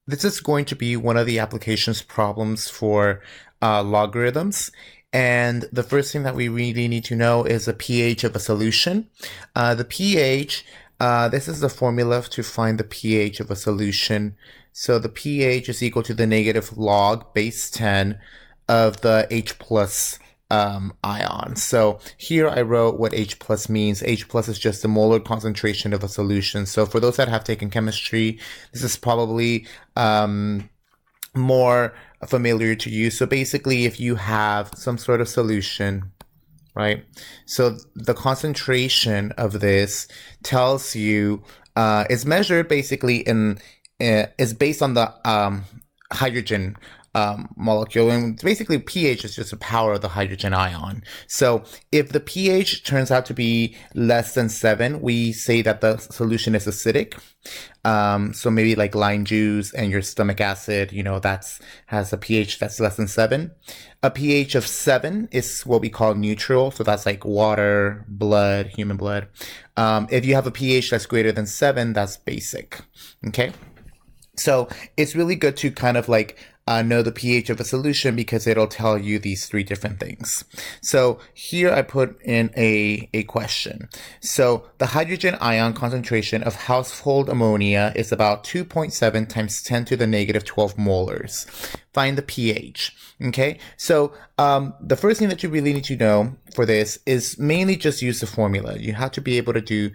This is going to be one of the applications problems for logarithms. And the first thing that we really need to know is the pH of a solution. The pH, this is the formula to find the pH of a solution. So the pH is equal to the negative log base 10 of the H plus ion. So here I wrote what H plus means. H plus is just the molar concentration of a solution. So for those that have taken chemistry, this is probably more familiar to you. So basically, if you have some sort of solution, right? So the concentration of this tells you is measured basically is based on the hydrogen molecule, and basically pH is just the power of the hydrogen ion. So if the pH turns out to be less than 7, we say that the solution is acidic. So maybe like lime juice and your stomach acid, has a pH that's less than 7. A pH of 7 is what we call neutral. So that's like water, blood, human blood. If you have a pH that's greater than 7, that's basic. Okay. So it's really good to kind of like know the pH of a solution because it'll tell you these 3 different things. So here I put in a question. So the hydrogen ion concentration of household ammonia is about 2.7 times 10 to the negative 12 molars. Find the pH. Okay, so the first thing that you really need to know for this is mainly just use the formula. You have to be able to do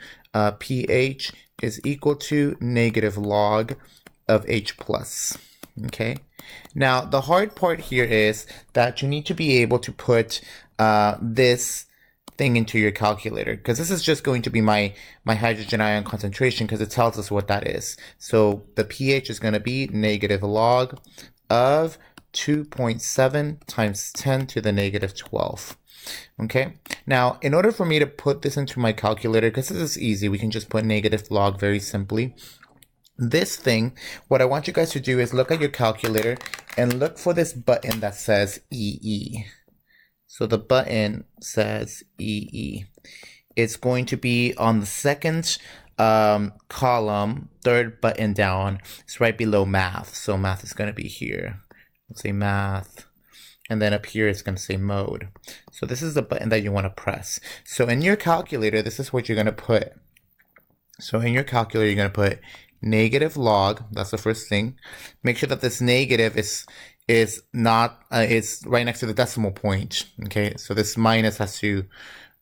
pH is equal to negative log of H plus. Okay. Now, the hard part here is that you need to be able to put this thing into your calculator, because this is just going to be my hydrogen ion concentration, because it tells us what that is. So the pH is going to be negative log of 2.7 times 10 to the negative 12. Okay, now in order for me to put this into my calculator, because this is easy, we can just put negative log very simply. This thing, what I want you guys to do is look at your calculator and look for this button that says EE. So the button says EE. It's going to be on the second column, third button down. It's right below math. So math is going to be here. Let's say math. And then up here it's going to say mode. So this is the button that you want to press. So in your calculator, this is what you're going to put. So in your calculator, you're going to put negative log. That's the first thing. Make sure that this negative is not is right next to the decimal point. Okay, so this minus has to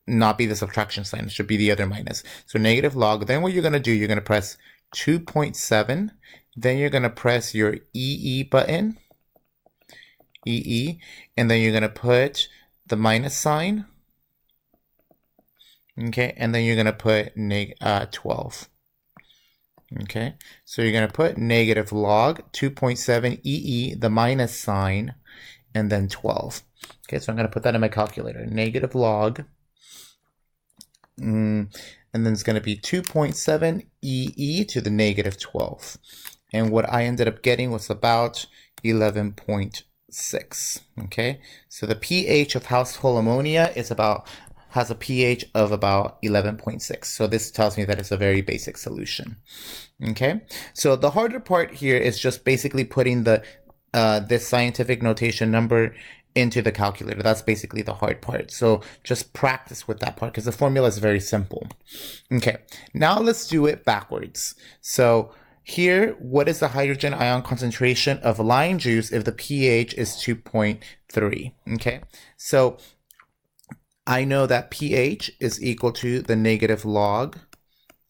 not be the subtraction sign. It should be the other minus. So negative log. Then what you're gonna do, you're gonna press 2.7. Then you're gonna press your EE button, EE, and then you're gonna put the minus sign. Okay, and then you're gonna put 12. Okay, so you're going to put negative log 2.7 EE, the minus sign, and then 12. Okay, so I'm going to put that in my calculator. Negative log, and then it's going to be 2.7 EE to the negative 12. And what I ended up getting was about 11.6. Okay, so the pH of household ammonia has a pH of about 11.6. So this tells me that it's a very basic solution. Okay, so the harder part here is just basically putting this scientific notation number into the calculator. That's basically the hard part. So just practice with that part because the formula is very simple. Okay, now let's do it backwards. So here, what is the hydrogen ion concentration of lime juice if the pH is 2.3? Okay, so I know that pH is equal to the negative log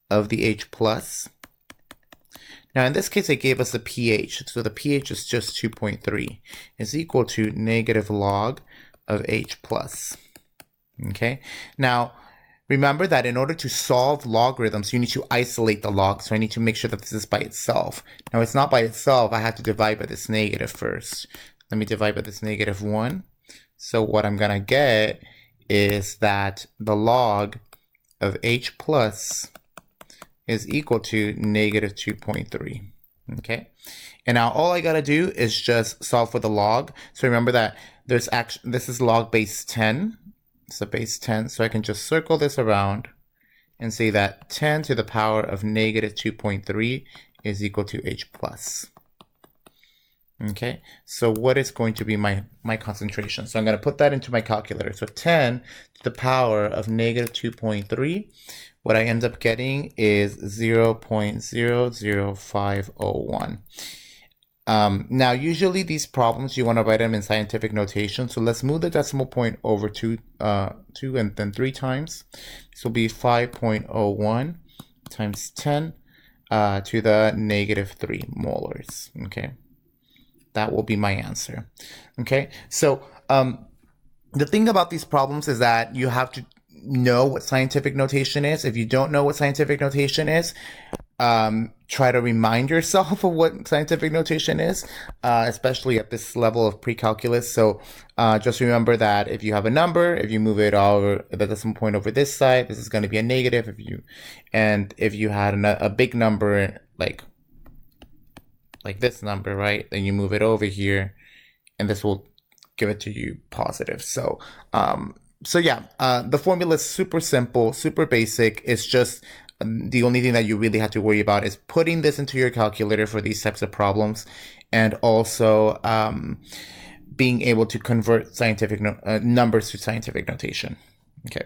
of the H plus. Now in this case, it gave us the pH. So the pH is just 2.3 is equal to negative log of H plus. Okay. Now remember that in order to solve logarithms, you need to isolate the log. So I need to make sure that this is by itself. Now it's not by itself. I have to divide by this negative first. Let me divide by this negative 1. So what I'm going to get is that the log of H plus is equal to negative 2.3. Okay. And now all I got to do is just solve for the log. So remember that this is log base 10. So base 10. So I can just circle this around and say that 10 to the power of negative 2.3 is equal to H plus. Okay, so what is going to be my concentration? So I'm going to put that into my calculator. So 10 to the power of negative 2.3, what I end up getting is 0.00501. Now, usually these problems, you want to write them in scientific notation. So let's move the decimal point over two and then 3 times. This will be 5.01 times 10 to the negative 3 molars. Okay. That will be my answer. Okay, so the thing about these problems is that you have to know what scientific notation is. If you don't know what scientific notation is, try to remind yourself of what scientific notation is, especially at this level of pre-calculus. So just remember that if you have a number, if you move it over the decimal point over this side, this is going to be a negative. If you had a big number like this number, right? Then you move it over here, and this will give it to you positive. So, yeah, the formula is super simple, super basic. It's just the only thing that you really have to worry about is putting this into your calculator for these types of problems, and also being able to convert scientific numbers to scientific notation. Okay.